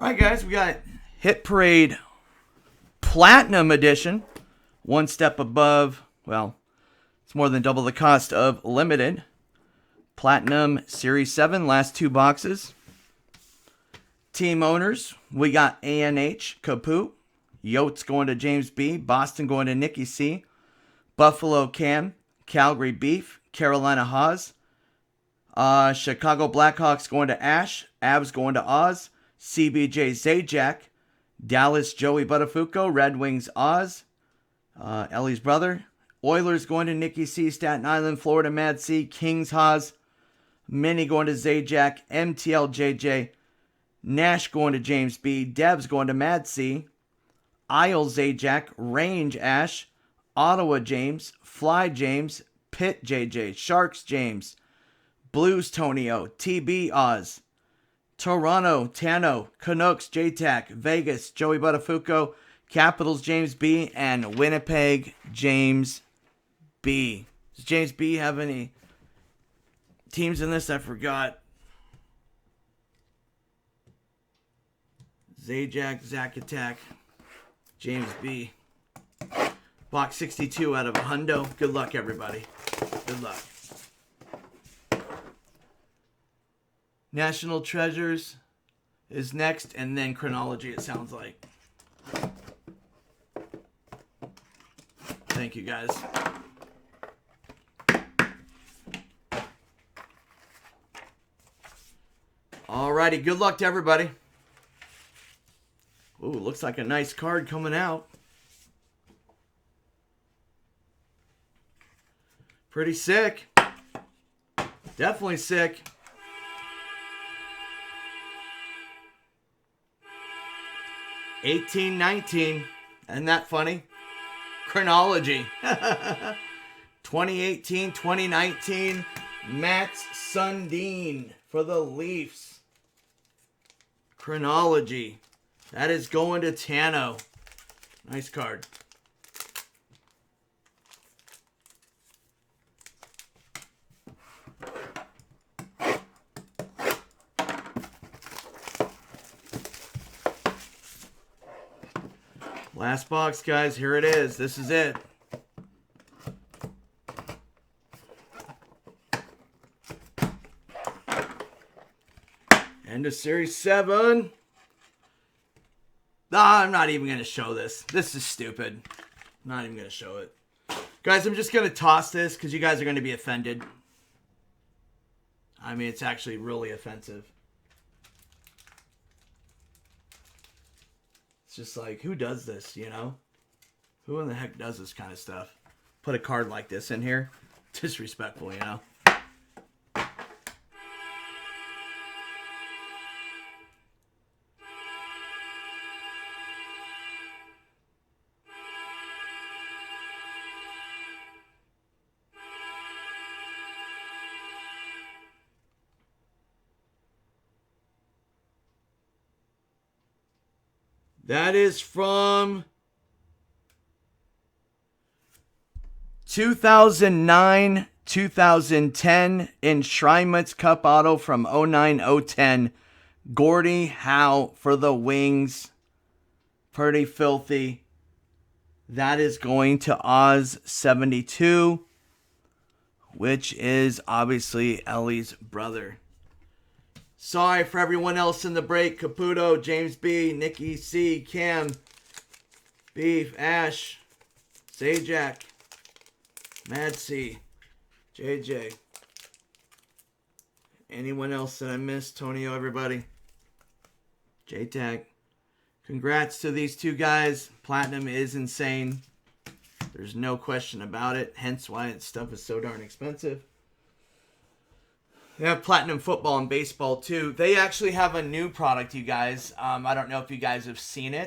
All right, guys, we got Hit Parade Platinum Edition. One step above, well, it's more than double the cost of Limited. Platinum Series 7, last two boxes. Team owners, we got ANH, Kaput. Yotes going to James B. Boston going to Nikki C. Buffalo Cam. Calgary Beef. Carolina Haas. Chicago Blackhawks going to Ash. Avs going to Oz. CBJ Zajac. Dallas Joey Buttafuoco. Red Wings Oz. Ellie's brother. Oilers going to Nikki C. Staten Island. Florida Mad C. Kings Haas. Minnie going to Zajac. MTL JJ. Nash going to James B. Debs going to Mad C. Isle Zajac. Range Ash. Ottawa James. Fly James. Pitt JJ. Sharks James. Blues Tonio. TB Oz. Toronto Tano. Canucks JTAC. Vegas Joey Buttafuoco. Capitals James B. And Winnipeg James B. Does James B have any teams in this? I forgot. Zajac, Zack Attack, James B. Box 62 out of a hundo. Good luck, everybody. Good luck. National Treasures is next, and then Chronology, it sounds like. Thank you, guys. Alrighty, good luck to everybody. Ooh, looks like a nice card coming out. Pretty sick. Definitely sick. $18.19. Isn't that funny? Chronology. 2018, 2019. Mats Sundin for the Leafs. Chronology. That is going to Tano. Nice card. Last box, guys. Here it is. This is it. End of Series 7. I'm not even going to show this. This is stupid. I'm not even going to show it. Guys, I'm just going to toss this because you guys are going to be offended. I mean, it's actually really offensive. It's just like, who does this, you know? Who in the heck does this kind of stuff? Put a card like this in here. Disrespectful, you know? That is from 2009, 2010 Enshrinements Cup Auto from 09-010. Gordie Howe for the Wings. Pretty filthy. That is going to Oz 72, which is obviously Ellie's brother. Sorry for everyone else in the break. Caputo, James B, Nikki C, Cam, Beef, Ash, Zajac, Mad C, JJ. Anyone else that I missed? Tonio, everybody. JTAG. Congrats to these two guys. Platinum is insane. There's no question about it. Hence why its stuff is so darn expensive. They have Platinum Football and Baseball, too. They actually have a new product, you guys. I don't know if you guys have seen it.